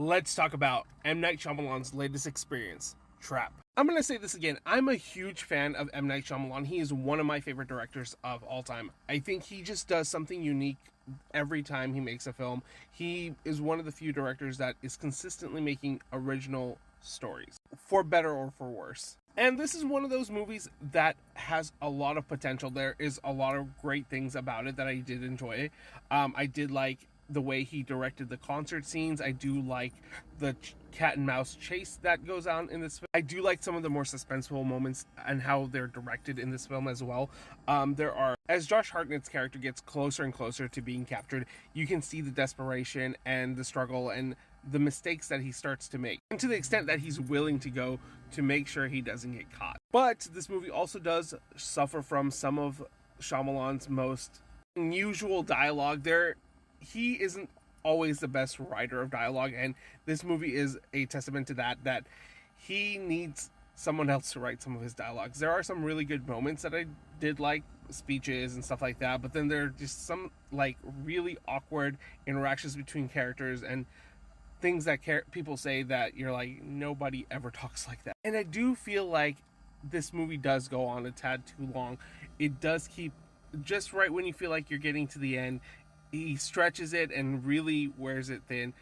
let's talk about M. Night Shyamalan's latest experience, Trap. I'm going to say this again. I'm a huge fan of M. Night Shyamalan. He is one of my favorite directors of all time. I think he just does something unique every time he makes a film. He is one of the few directors that is consistently making original stories, for better or for worse. And this is one of those movies that has a lot of potential. There is a lot of great things about it that I did enjoy. I did like the way he directed the concert scenes. I do like the cat and mouse chase that goes on in this film. I do like some of the more suspenseful moments and how they're directed in this film as well. There are, as Josh Hartnett's character gets closer and closer to being captured, you can see the desperation and the struggle and the mistakes that he starts to make, and to the extent that he's willing to go to make sure he doesn't get caught. But this movie also does suffer from some of Shyamalan's most unusual dialogue. He isn't always the best writer of dialogue, and this movie is a testament to that he needs someone else to write some of his dialogues. There are some really good moments that I did like, speeches and stuff like that, but then there are just some like really awkward interactions between characters and things that people say that you're like, nobody ever talks like that. And I do feel like this movie does go on a tad too long. It does keep just right when you feel like you're getting to the end. He stretches it and really wears it thin,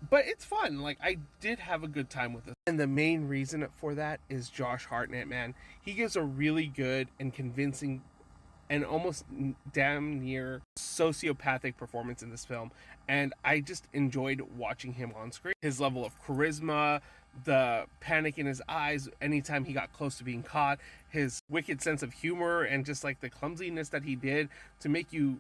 but it's fun. Like, I did have a good time with it. And the main reason for that is Josh Hartnett, man. He gives a really good and convincing and almost damn near sociopathic performance in this film, and I just enjoyed watching him on screen. His level of charisma, the panic in his eyes anytime he got close to being caught, his wicked sense of humor, and just like the clumsiness that he did to make you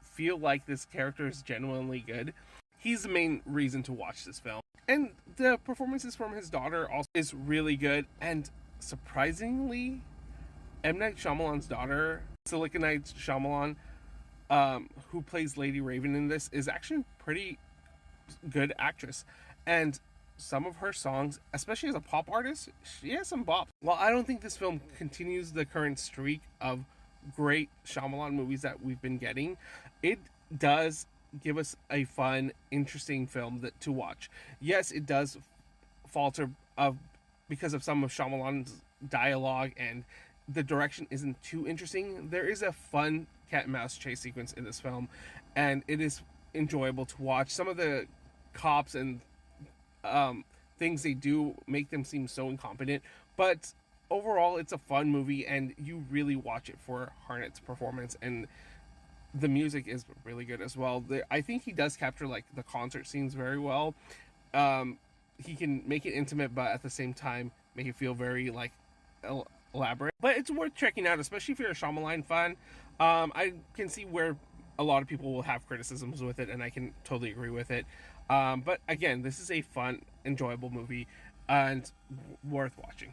feel like this character is genuinely good. He's the main reason to watch this film. And the performances from his daughter also is really good, and surprisingly, M. Night Shyamalan's daughter, Silicon Night Shyamalan, who plays Lady Raven in this, is actually a pretty good actress. And some of her songs, especially as a pop artist, she has some bop. While I don't think this film continues the current streak of great Shyamalan movies that we've been getting, it does give us a fun, interesting film to watch. Yes, it does falter because of some of Shyamalan's dialogue, and the direction isn't too interesting. There is a fun cat and mouse chase sequence in this film, and it is enjoyable to watch. Some of the cops and things they do make them seem so incompetent, but overall it's a fun movie, and you really watch it for Hartnett's performance, and the music is really good as well. I think he does capture like the concert scenes very well. He can make it intimate, but at the same time make it feel very like elaborate. But it's worth checking out, especially if you're a Shyamalan fan. I can see where a lot of people will have criticisms with it, and I can totally agree with it. But again, this is a fun, enjoyable movie and worth watching.